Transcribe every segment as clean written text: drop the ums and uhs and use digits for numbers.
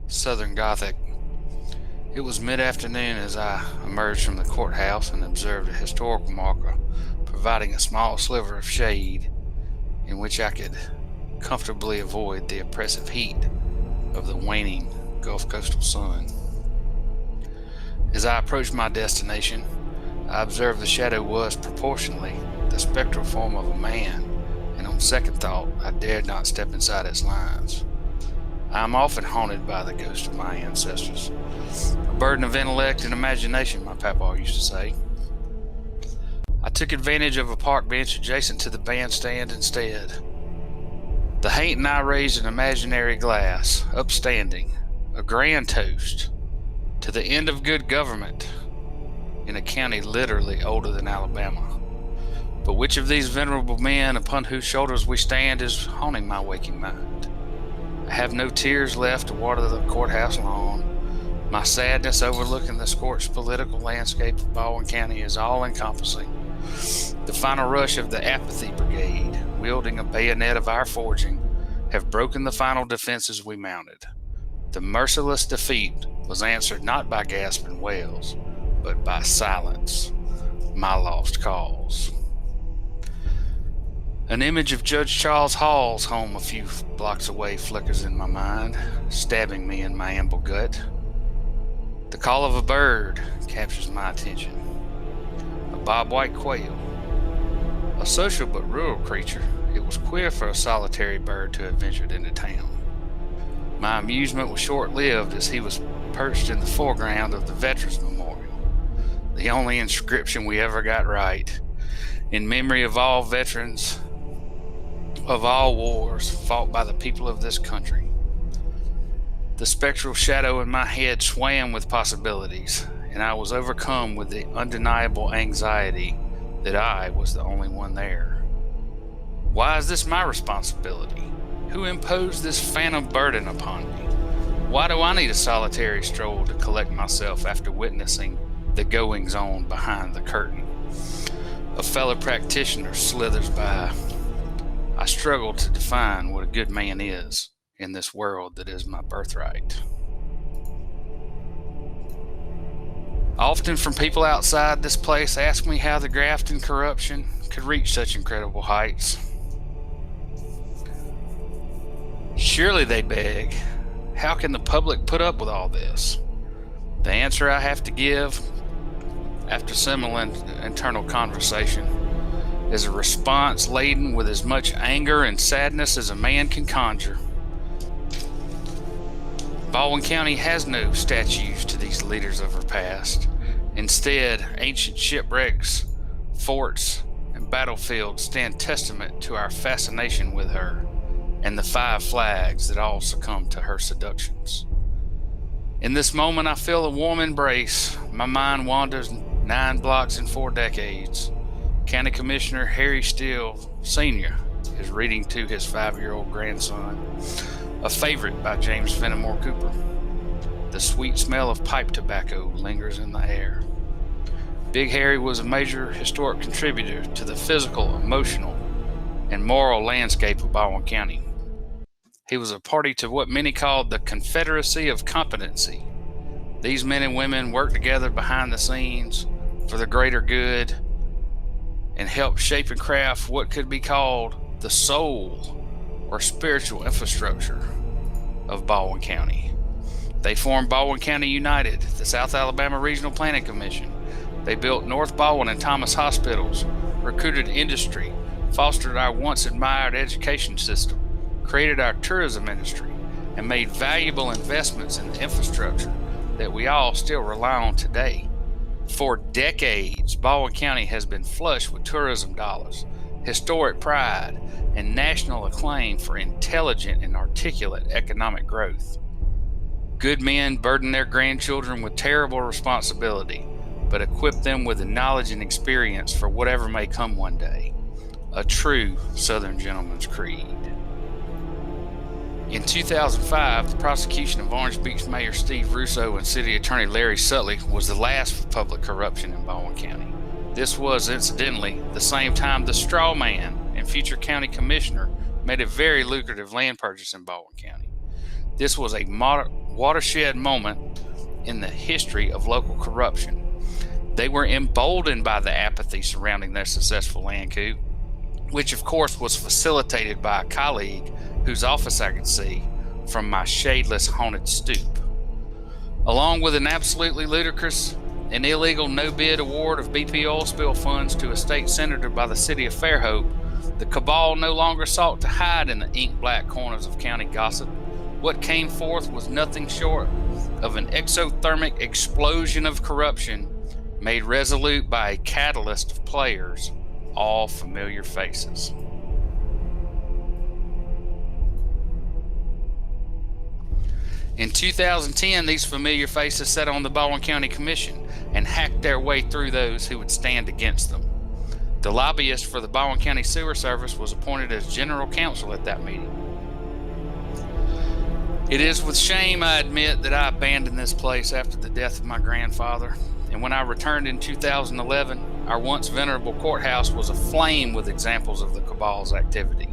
Southern Gothic. It was mid-afternoon as I emerged from the courthouse and observed a historical marker providing a small sliver of shade in which I could comfortably avoid the oppressive heat of the waning Gulf coastal sun. As I approached my destination, I observed the shadow was proportionally the spectral form of a man, and on second thought, I dared not step inside its lines. I am often haunted by the ghost of my ancestors. A burden of intellect and imagination, my papa used to say. I took advantage of a park bench adjacent to the bandstand instead. The Haint and I raised an imaginary glass, upstanding, a grand toast, to the end of good government in a county literally older than Alabama. But which of these venerable men upon whose shoulders we stand is haunting my waking mind? I have no tears left to water the courthouse lawn. My sadness overlooking the scorched political landscape of Baldwin County is all-encompassing. The final rush of the Apathy Brigade, wielding a bayonet of our forging, have broken the final defenses we mounted. The merciless defeat was answered not by gasping wails, but by silence, my lost cause. An image of Judge Charles Hall's home a few blocks away flickers in my mind, stabbing me in my ample gut. The call of a bird captures my attention. A bobwhite quail. A social but rural creature, it was queer for a solitary bird to have ventured into town. My amusement was short-lived as he was perched in the foreground of the Veterans Memorial, the only inscription we ever got right, in memory of all veterans of all wars fought by the people of this country. The spectral shadow in my head swam with possibilities, and I was overcome with the undeniable anxiety that I was the only one there. Why is this my responsibility? Who imposed this phantom burden upon me? Why do I need a solitary stroll to collect myself after witnessing the goings-on behind the curtain? A fellow practitioner slithers by. I struggle to define what a good man is in this world that is my birthright. Often from people outside this place ask me how the graft and corruption could reach such incredible heights. Surely, they beg, how can the public put up with all this? The answer I have to give, after similar internal conversation, is a response laden with as much anger and sadness as a man can conjure. Baldwin County has no statues to these leaders of her past. Instead, ancient shipwrecks, forts, and battlefields stand testament to our fascination with her and the 5 flags that all succumb to her seductions. In this moment, I feel a warm embrace. My mind wanders 9 blocks in 4 decades. County Commissioner Harry Steele, Sr., is reading to his 5-year-old grandson, a favorite by James Fenimore Cooper. The sweet smell of pipe tobacco lingers in the air. Big Harry was a major historic contributor to the physical, emotional, and moral landscape of Baldwin County. He was a party to what many called the Confederacy of Competency. These men and women worked together behind the scenes for the greater good and helped shape and craft what could be called the soul or spiritual infrastructure of Baldwin County. They formed Baldwin County United, the South Alabama Regional Planning Commission. They built North Baldwin and Thomas hospitals, recruited industry, fostered our once admired education system, created our tourism industry, and made valuable investments in the infrastructure that we all still rely on today. For decades, Baldwin County has been flush with tourism dollars, historic pride, and national acclaim for intelligent and articulate economic growth. Good men burden their grandchildren with terrible responsibility, but equip them with the knowledge and experience for whatever may come one day. A true Southern gentleman's creed. In 2005, the prosecution of Orange Beach Mayor Steve Russo and City Attorney Larry Sutley was the last public corruption in Baldwin County. This was, incidentally, the same time the straw man and future county commissioner made a very lucrative land purchase in Baldwin County. This was a watershed moment in the history of local corruption. They were emboldened by the apathy surrounding their successful land coup, which of course was facilitated by a colleague whose office I could see from my shadeless haunted stoop. Along with an absolutely ludicrous and illegal no-bid award of BP oil spill funds to a state senator by the city of Fairhope, the cabal no longer sought to hide in the ink-black corners of county gossip. What came forth was nothing short of an exothermic explosion of corruption made resolute by a catalyst of players, all familiar faces. In 2010, these familiar faces sat on the Baldwin County Commission and hacked their way through those who would stand against them. The lobbyist for the Baldwin County Sewer Service was appointed as general counsel at that meeting. It is with shame I admit that I abandoned this place after the death of my grandfather, and when I returned in 2011, our once venerable courthouse was aflame with examples of the cabal's activity.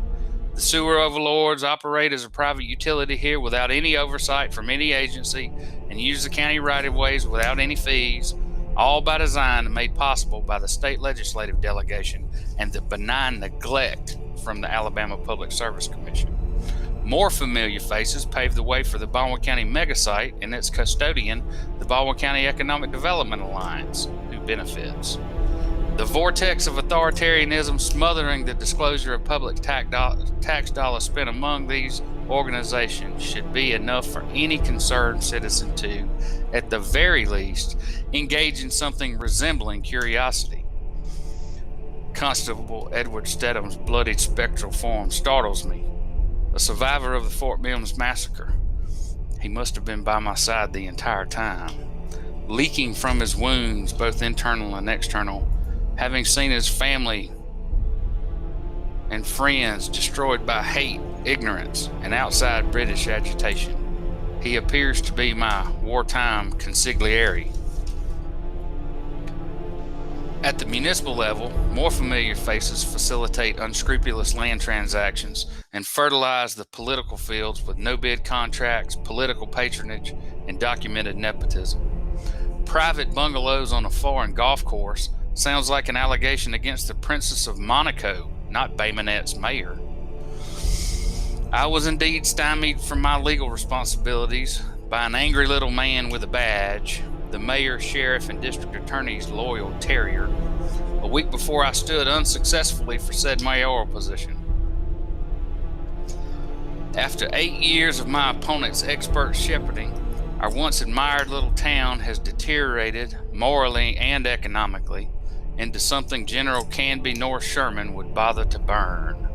The sewer overlords operate as a private utility here without any oversight from any agency and use the county right-of-ways without any fees, all by design and made possible by the state legislative delegation and the benign neglect from the Alabama Public Service Commission. More familiar faces paved the way for the Baldwin County megasite and its custodian, the Baldwin County Economic Development Alliance, who benefits. The vortex of authoritarianism smothering the disclosure of public tax dollars spent among these organizations should be enough for any concerned citizen to, at the very least, engage in something resembling curiosity. Constable Edward Stedham's bloodied spectral form startles me. A survivor of the Fort Mims massacre. He must have been by my side the entire time, leaking from his wounds, both internal and external, having seen his family and friends destroyed by hate, ignorance, and outside British agitation. He appears to be my wartime consigliere. At the municipal level, more familiar faces facilitate unscrupulous land transactions and fertilize the political fields with no-bid contracts, political patronage, and documented nepotism. Private bungalows on a foreign golf course sounds like an allegation against the Princess of Monaco, not Bay Minette's mayor. I was indeed stymied from my legal responsibilities by an angry little man with a badge, the mayor, sheriff, and district attorney's loyal terrier, a week before I stood unsuccessfully for said mayoral position. After 8 years of my opponent's expert shepherding, our once admired little town has deteriorated morally and economically into something General Canby North Sherman would bother to burn.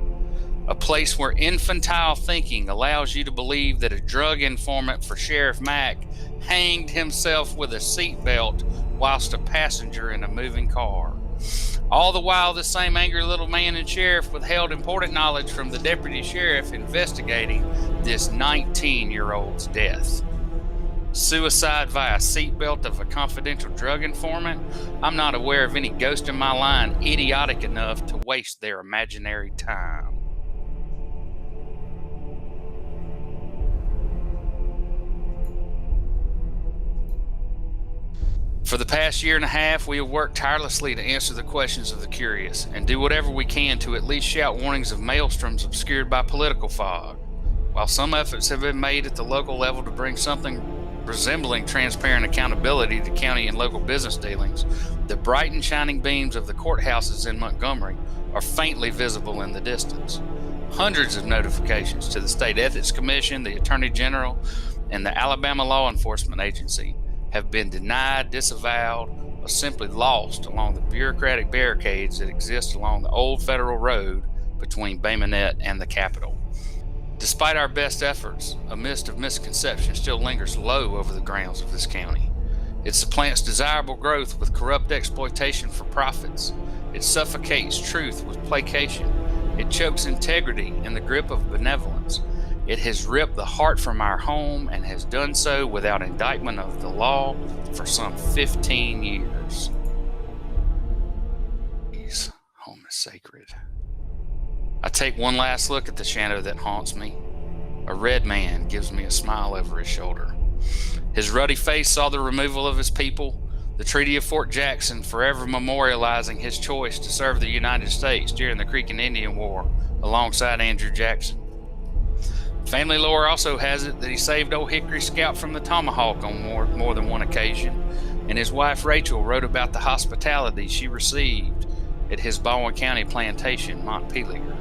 A place where infantile thinking allows you to believe that a drug informant for Sheriff Mack hanged himself with a seatbelt whilst a passenger in a moving car. All the while, this same angry little man and sheriff withheld important knowledge from the deputy sheriff investigating this 19-year-old's death. Suicide via seatbelt of a confidential drug informant? I'm not aware of any ghost in my line idiotic enough to waste their imaginary time. For the past year and a half, we have worked tirelessly to answer the questions of the curious and do whatever we can to at least shout warnings of maelstroms obscured by political fog. While some efforts have been made at the local level to bring something resembling transparent accountability to county and local business dealings, the bright and shining beams of the courthouses in Montgomery are faintly visible in the distance. Hundreds of notifications to the State Ethics Commission, the Attorney General, and the Alabama Law Enforcement Agency have been denied, disavowed, or simply lost along the bureaucratic barricades that exist along the old federal road between Bay Minette and the Capitol. Despite our best efforts, a mist of misconception still lingers low over the grounds of this county. It supplants desirable growth with corrupt exploitation for profits. It suffocates truth with placation. It chokes integrity in the grip of benevolence. It has ripped the heart from our home and has done so without indictment of the law for some 15 years. Home is sacred. I take one last look at the shadow that haunts me. a red man gives me a smile over his shoulder. His ruddy face saw the removal of his people, the Treaty of Fort Jackson forever memorializing his choice to serve the United States during the Creek and Indian War alongside Andrew Jackson. Family lore also has it that he saved Old Hickory's scalp from the tomahawk on more than one occasion, and his wife Rachel wrote about the hospitality she received at his Baldwin County plantation, Montpelier.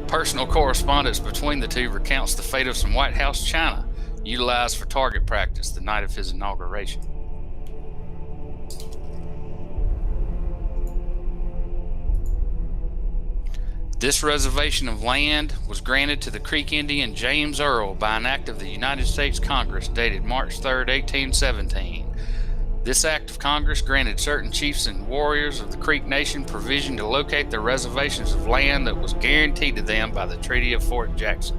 Personal correspondence between the two recounts the fate of some White House china utilized for target practice the night of his inauguration. This reservation of land was granted to the Creek Indian James Earl by an act of the United States Congress dated March 3, 1817. This act of Congress granted certain chiefs and warriors of the Creek Nation provision to locate their reservations of land that was guaranteed to them by the Treaty of Fort Jackson.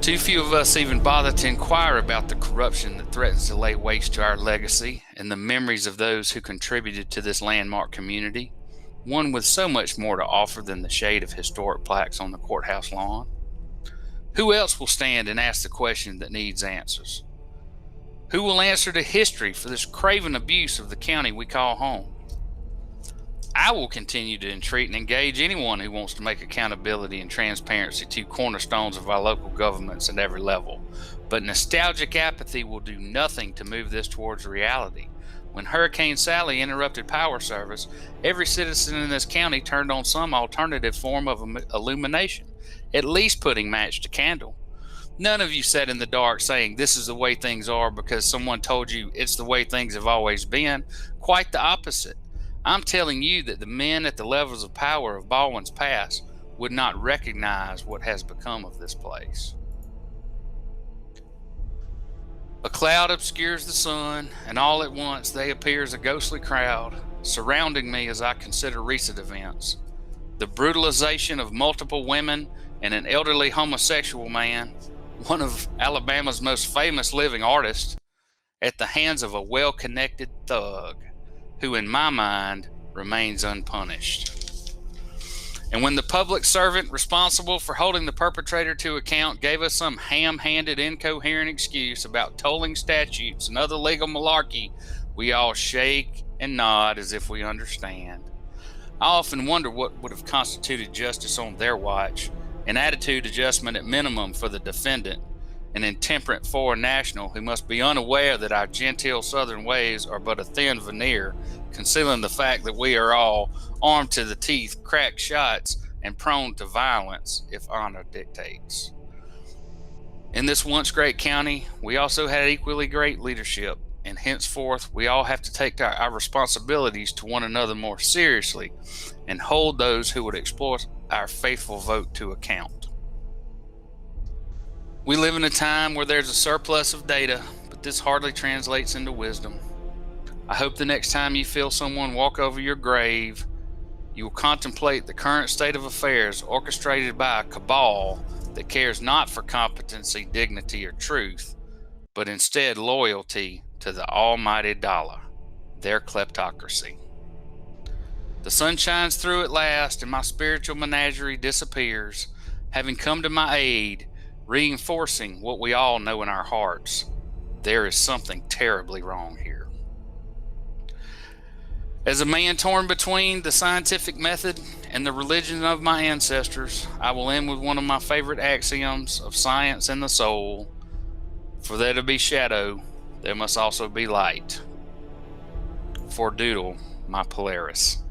Too few of us even bother to inquire about the corruption that threatens to lay waste to our legacy and the memories of those who contributed to this landmark community, one with so much more to offer than the shade of historic plaques on the courthouse lawn. Who else will stand and ask the question that needs answers? Who will answer to history for this craven abuse of the county we call home? I will continue to entreat and engage anyone who wants to make accountability and transparency two cornerstones of our local governments at every level. But nostalgic apathy will do nothing to move this towards reality. When Hurricane Sally interrupted power service, every citizen in this county turned on some alternative form of illumination, at least putting match to candle. None of you sat in the dark saying this is the way things are because someone told you it's the way things have always been. Quite the opposite. I'm telling you that the men at the levels of power of Baldwin's past would not recognize what has become of this place. A cloud obscures the sun, and all at once they appear as a ghostly crowd, surrounding me as I consider recent events. The brutalization of multiple women and an elderly homosexual man, one of Alabama's most famous living artists, at the hands of a well-connected thug, who in my mind remains unpunished. And when the public servant responsible for holding the perpetrator to account gave us some ham-handed, incoherent excuse about tolling statutes and other legal malarkey, we all shake and nod as if we understand. I often wonder what would have constituted justice on their watch, an attitude adjustment at minimum for the defendant, an intemperate foreign national who must be unaware that our genteel southern ways are but a thin veneer, concealing the fact that we are all armed to the teeth, cracked shots, and prone to violence if honor dictates. In this once great county, we also had equally great leadership, and henceforth we all have to take our responsibilities to one another more seriously and hold those who would exploit our faithful vote to account. We live in a time where there's a surplus of data, but this hardly translates into wisdom. I hope the next time you feel someone walk over your grave, you will contemplate the current state of affairs orchestrated by a cabal that cares not for competency, dignity, or truth, but instead loyalty to the almighty dollar, their kleptocracy. The sun shines through at last, and my spiritual menagerie disappears, having come to my aid, reinforcing what we all know in our hearts. There is something terribly wrong here. As a man torn between the scientific method and the religion of my ancestors, I will end with one of my favorite axioms of science and the soul. For there to be shadow, there must also be light. For Doodle, my Polaris.